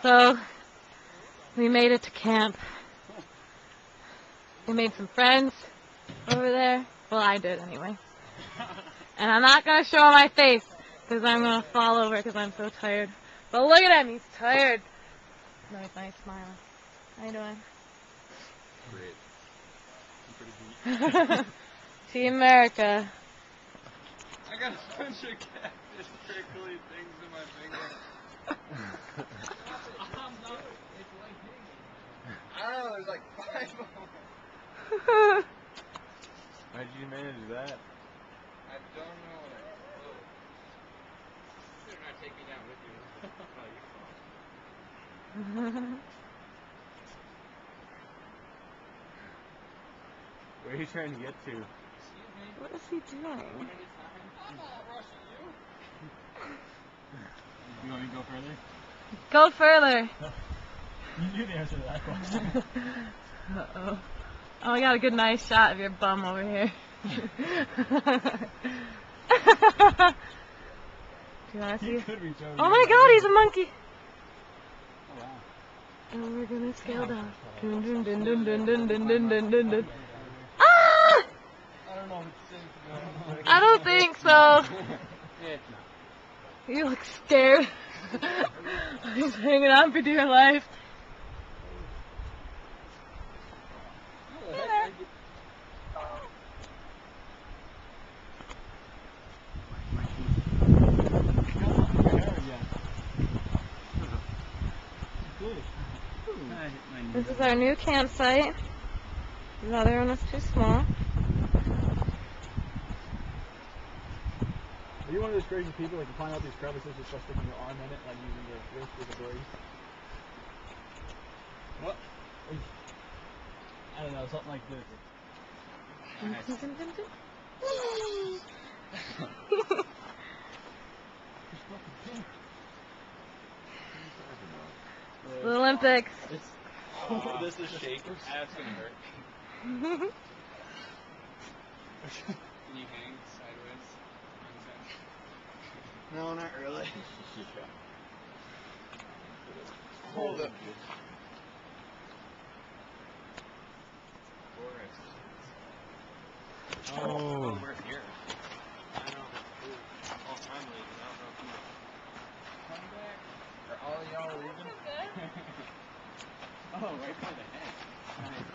So, we made it to camp. We made some friends over there. Well, I did anyway. And I'm not going to show my face because I'm going to fall over because I'm so tired. But look at him, he's tired. Nice smiling. How you doing? Great. I'm pretty heat. Team America. I got a bunch of catfish prickly things in my finger. I don't know, there's like 5 of them. How did you manage that? I don't know what I did. You better not take me down with you. Oh, you fall. Where are you trying to get to? What is he doing? I'm not rushing you. You want me to go further? Go further. You knew the answer to that question. Uh-oh. Oh, I got a good nice shot of your bum over here. Do you want to see? Oh my god, he's a monkey! Oh wow. And we're gonna scale down. Dun dun dun dun dun dun dun dun dun dun dun. Ah! I don't know if it's safe to go. I don't think so. Yeah, it's not. You look scared. He's hanging on for dear life. This is our new campsite. The other one was too small. Are you one of those crazy people like you climb out these crevices just by sticking your arm in it, like using your wrist as a brace? What? I don't know, something like this. The Olympics. This is shaking. That's gonna hurt. Can you hang sideways? No, not really. Hold up. Oh, we're here. I know. Oh, I'm leaving. I don't know if you come back. Are all y'all leaving? Oh, right by the head. Nice.